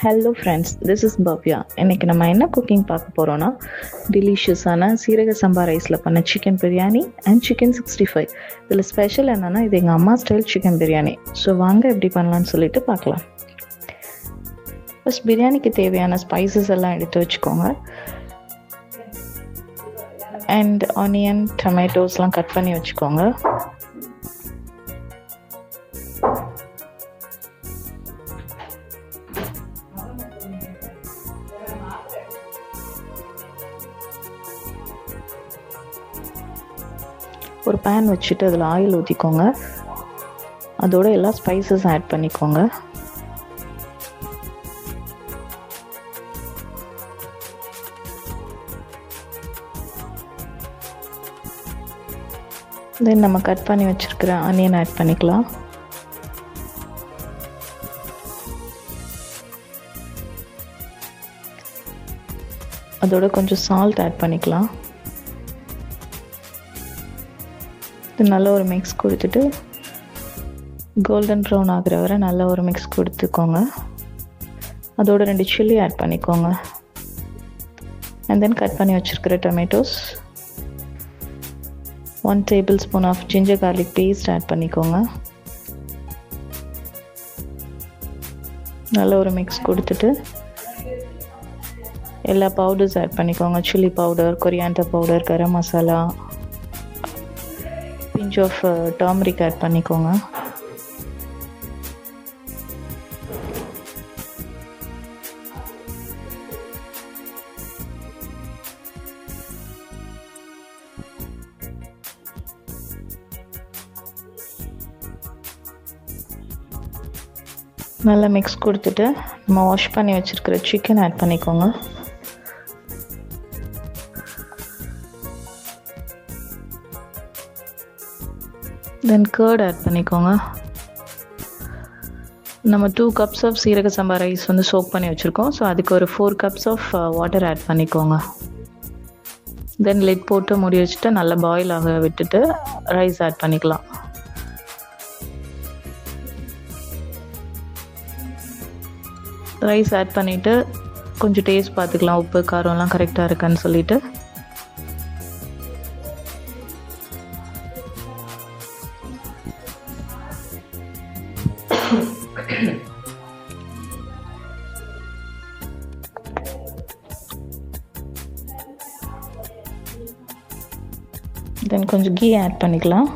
Hello friends, this is Bhavya. இன்றைக்கி நம்ம என்ன குக்கிங் பார்க்க போகிறோன்னா, டெலிஷியஸான சீரக சம்பா ரைஸில் பண்ண சிக்கன் பிரியாணி அண்ட் சிக்கன் 65. இதில் ஸ்பெஷல் என்னென்னா, இது எங்கள் அம்மா ஸ்டைல் சிக்கன் பிரியாணி. ஸோ வாங்க எப்படி பண்ணலான்னு சொல்லிட்டு பார்க்கலாம். ஃபஸ்ட் பிரியாணிக்கு தேவையான ஸ்பைசஸ் எல்லாம் எடுத்து வச்சுக்கோங்க. அண்ட் ஆனியன், டொமேட்டோஸ்லாம் கட் பண்ணி வச்சுக்கோங்க. ஒரு பேன் வச்சுட்டு அதில் ஆயில் ஊற்றிக்கோங்க. அதோட எல்லா ஸ்பைசஸ் ஆட் பண்ணிக்கோங்க. தென் நம்ம கட் பண்ணி வச்சுருக்கிற ஆனியன் ஆட் பண்ணிக்கலாம். அதோட கொஞ்சம் சால்ட் ஆட் பண்ணிக்கலாம். இது நல்ல ஒரு மிக்ஸ் கொடுத்துட்டு கோல்டன் ப்ரௌன் ஆகிற வரை நல்ல ஒரு மிக்ஸ் கொடுத்துக்கோங்க. அதோட 2 சில்லி ஆட் பண்ணிக்கோங்க. அண்ட் தென் கட் பண்ணி வச்சுருக்கிற tomatoes, 1 tablespoon of ginger garlic paste add பண்ணிக்கோங்க. நல்ல ஒரு மிக்ஸ் கொடுத்துட்டு எல்லா பவுடர்ஸ் ஆட் பண்ணிக்கோங்க. Chilli powder, coriander powder, garam masala, pinch of turmeric add பண்ணிக்கோங்க. நல்லா மிக்ஸ் கொடுத்துட்டு நம்ம வாஷ் பண்ணி வச்சுருக்கிற சிக்கன் ஆட் பண்ணிக்கோங்க. தென் கர்ட் ஆட் பண்ணிக்கோங்க. நம்ம 2 கப்ஸ் ஆஃப் சீரக சம்பா ரைஸ் சோக் பண்ணி வச்சுருக்கோம். ஸோ அதுக்கு ஒரு 4 கப்ஸ் ஆஃப் வாட்டர் ஆட் பண்ணிக்கோங்க. தென் லிட் போட்டு மூடி வச்சுட்டு நல்லா பாயில் ஆக விட்டுட்டு ரைஸ் ஆட் பண்ணிக்கலாம். ரைஸ் ஆட் பண்ணிவிட்டு கொஞ்சம் டேஸ்ட் பார்த்துக்கலாம், உப்பு காரம்லாம் கரெக்டாக இருக்கான்னு சொல்லிவிட்டு. தென் கொஞ்சம் கீ ஆட் பண்ணிக்கலாம்.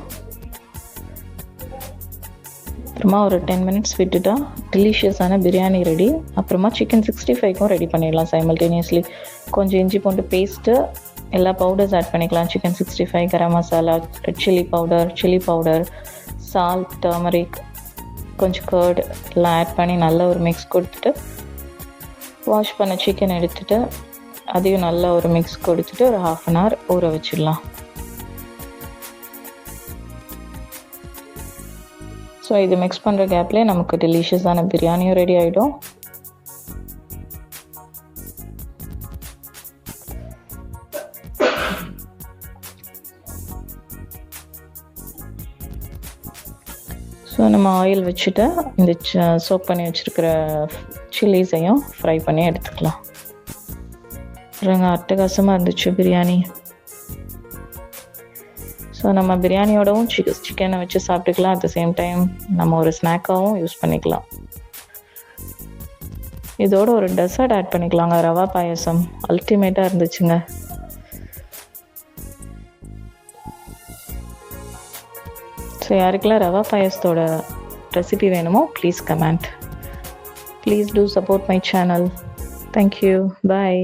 அப்புறமா ஒரு 10 மினிட்ஸ் விட்டுட்டா டெலிஷியஸான பிரியாணி ரெடி. அப்புறமா சிக்கன் 65க்கும் ரெடி பண்ணிடலாம் சைமல்டேனியஸ்லி. கொஞ்சம் இஞ்சி பூண்டு பேஸ்ட்டு, எல்லா பவுடர்ஸ் ஆட் பண்ணிக்கலாம். Chicken 65, garam masala, red chilli powder, salt, turmeric, கொஞ்சம் கர்ட் எல்லாம் ஆட் பண்ணி நல்ல ஒரு மிக்ஸ் கொடுத்துட்டு வாஷ் பண்ண சிக்கன் எடுத்துகிட்டு அதையும் நல்ல ஒரு மிக்ஸ் கொடுத்துட்டு ஒரு 1/2 அன் ஹவர் ஊற வச்சிடலாம். ஸோ இது மிக்ஸ் பண்ணுற கேப்லேயே நமக்கு டெலிஷியஸான பிரியாணியும் ரெடி ஆகிடும். ஸோ நம்ம ஆயில் வச்சுட்டு இந்த சோக் பண்ணி வச்சுருக்கிற சில்லிஸையும் ஃப்ரை பண்ணி எடுத்துக்கலாம். அட்டகாசமாக இருந்துச்சு பிரியாணி. ஸோ நம்ம பிரியாணியோடவும் சிக்கனை வச்சு சாப்பிட்டுக்கலாம். அட் த சேம் டைம் நம்ம ஒரு ஸ்நாக்காகவும் யூஸ் பண்ணிக்கலாம். இதோட ஒரு டெசர்ட் ஆட் பண்ணிக்கலாங்க, ரவா பாயசம். அல்டிமேட்டாக இருந்துச்சுங்க. ஸோ யாருக்கெல்லாம் ரவா பாயசத்தோட ரெசிபி வேணுமோ please comment. Please do support my channel. Thank you. Bye.